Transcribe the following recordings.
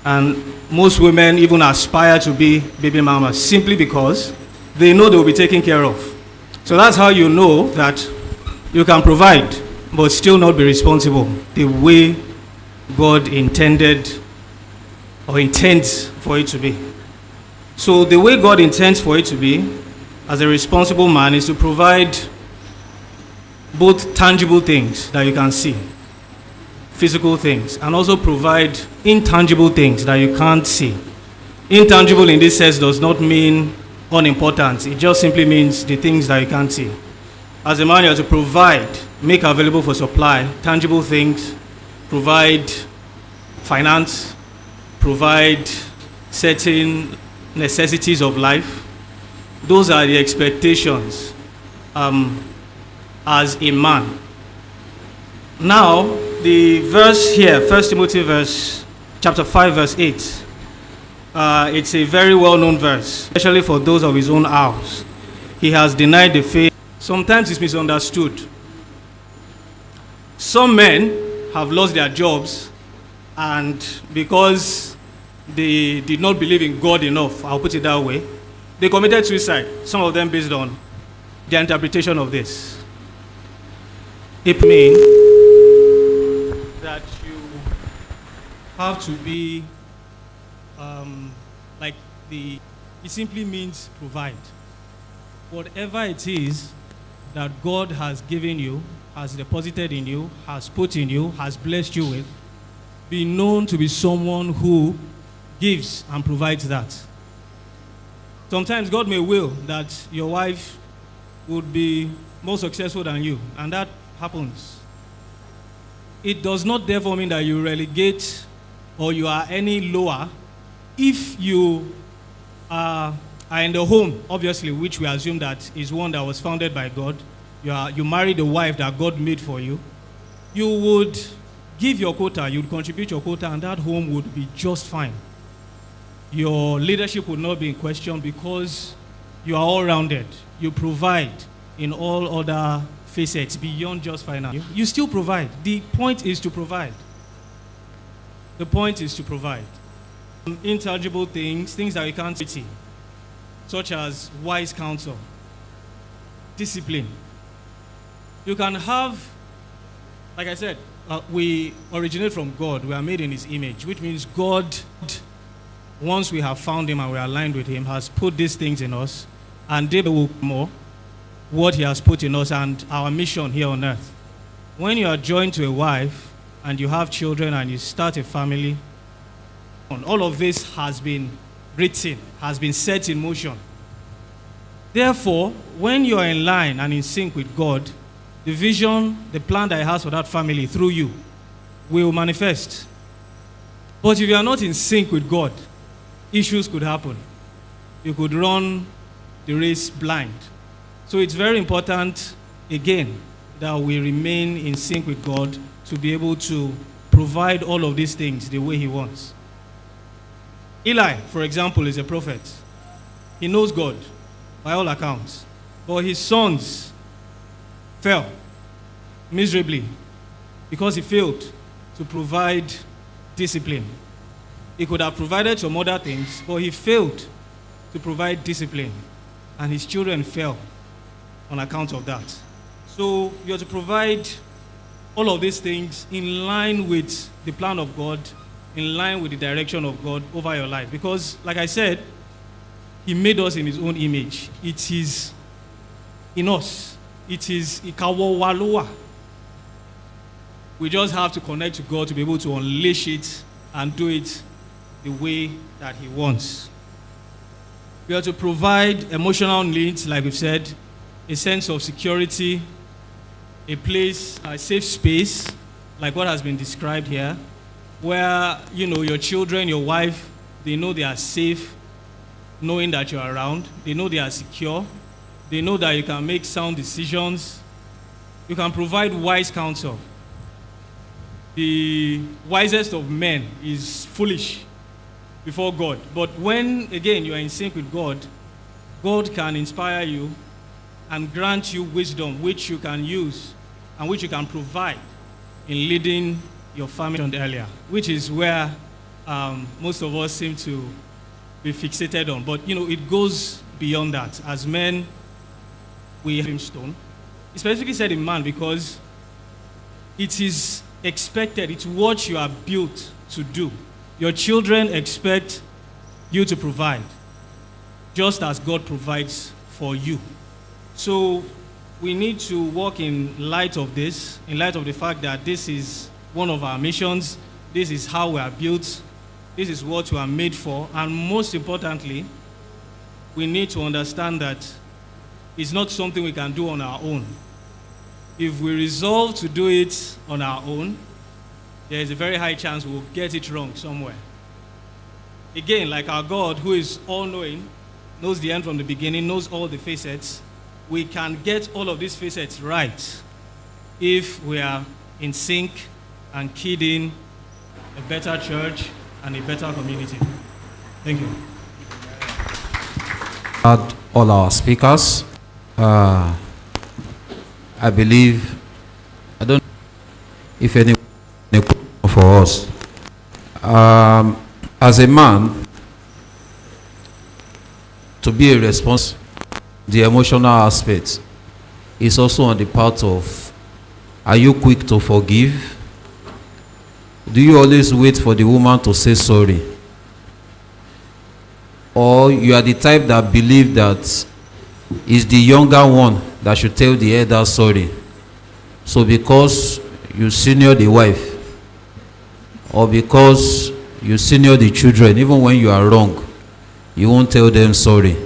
And most women even aspire to be baby mamas simply because they know they will be taken care of. So that's how you know that you can provide but still not be responsible the way God intended or intends for it to be. So the way God intends for it to be, as a responsible man, is to provide both tangible things that you can see, physical things, and also provide intangible things that you can't see. Intangible in this sense does not mean unimportant. It just simply means the things that you can't see. As a man, you have to provide, make available for supply, tangible things, provide finance, provide certain necessities of life. Those are the expectations as a man. Now, the verse here, 1 Timothy chapter 5, verse 8, it's a very well-known verse, especially for those of his own house. He has denied the faith. Sometimes it's misunderstood. Some men have lost their jobs, and because they did not believe in God enough, I'll put it that way, they committed suicide, some of them based on their interpretation of this. It means that you have to be it simply means provide. Whatever it is that God has given you, has deposited in you, has put in you, has blessed you with, be known to be someone who gives and provides that. Sometimes God may will that your wife would be more successful than you, and that happens. It does not therefore mean that you relegate or you are any lower if you are in the home, obviously, which we assume that is one that was founded by God. You married a wife that God made for you. You would give your quota, you would contribute your quota, and that home would be just fine. Your leadership would not be in question because you are all-rounded. You provide in all other facets beyond just finance. You still provide. The point is to provide. The point is to provide. Intangible things that we can't see, such as wise counsel, discipline. You can have, like I said, we originate from God. We are made in His image, which means God, once we have found Him and we are aligned with Him, has put these things in us, and they will more what He has put in us and our mission here on earth. When you are joined to a wife and you have children and you start a family, all of this has been written, has been set in motion. Therefore, when you are in line and in sync with God, the vision, the plan that He has for that family through you will manifest. But if you are not in sync with God, issues could happen. You could run the race blind. So it's very important, again, that we remain in sync with God to be able to provide all of these things the way He wants. Eli, for example, is a prophet. He knows God, by all accounts. But his sons fell miserably because he failed to provide discipline. He could have provided some other things, but he failed to provide discipline. And his children fell on account of that. So you have to provide all of these things in line with the plan of God, in line with the direction of God over your life. Because, like I said, He made us in His own image. It is in us. It is ikawawaloa. We just have to connect to God to be able to unleash it and do it the way that He wants. We have to provide emotional needs, like we've said, a sense of security, a place, a safe space, like what has been described here, where, your children, your wife, they know they are safe, knowing that you're around. They know they are secure. They know that you can make sound decisions. You can provide wise counsel. The wisest of men is foolish before God. But when, again, you are in sync with God, God can inspire you and grant you wisdom which you can use and which you can provide in leading your family earlier, which is where most of us seem to be fixated on. But, it goes beyond that. As men, we have stone. It specifically said in man because it is expected. It's what you are built to do. Your children expect you to provide, just as God provides for you. So we need to walk in light of this, in light of the fact that this is one of our missions. This is how we are built. This is what we are made for. And most importantly, we need to understand that it's not something we can do on our own. If we resolve to do it on our own, there is a very high chance we'll get it wrong somewhere. Again, like our God, who is all-knowing, knows the end from the beginning, knows all the facets, we can get all of these facets right if we are in sync and keyed in a better church and a better community. Thank you. All our speakers. I believe, I don't know if any for us. As a man, to be a response, the emotional aspect is also on the part of, are you quick to forgive? Do you always wait for the woman to say sorry? Or you are the type that believe that it's the younger one that should tell the elder sorry? So because you senior the wife, or because you senior the children, even when you are wrong, you won't tell them sorry.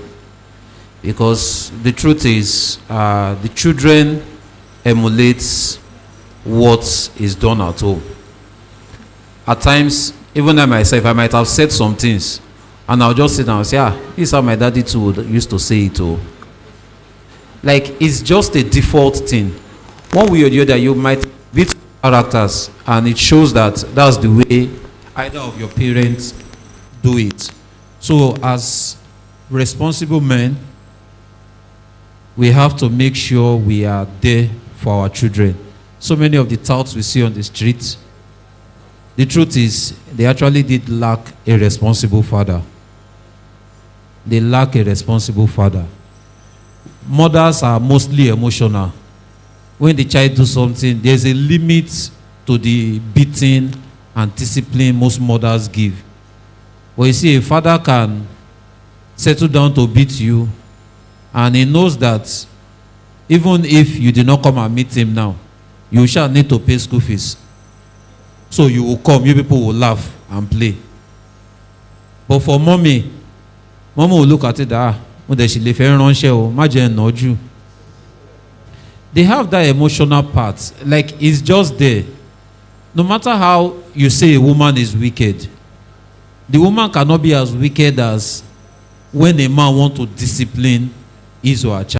Because the truth is, the children emulates what is done at home. At times, even I myself, I might have said some things, and I'll just sit down and say, this is how my daddy too used to say it. Like, it's just a default thing. One way or the other, you might be characters, and it shows that that's the way either of your parents do it. So, as responsible men, we have to make sure we are there for our children. So many of the touts we see on the street, the truth is, they actually did lack a responsible father. They lack a responsible father. Mothers are mostly emotional. When the child does something, there's a limit to the beating and discipline most mothers give. But you see, a father can settle down to beat you, and he knows that even if you did not come and meet him now, you shall need to pay school fees. So you will come, you people will laugh and play. But for mommy will look at it, they have that emotional part. Like, it's just there. No matter how you say a woman is wicked, the woman cannot be as wicked as when a man wants to discipline his or her child.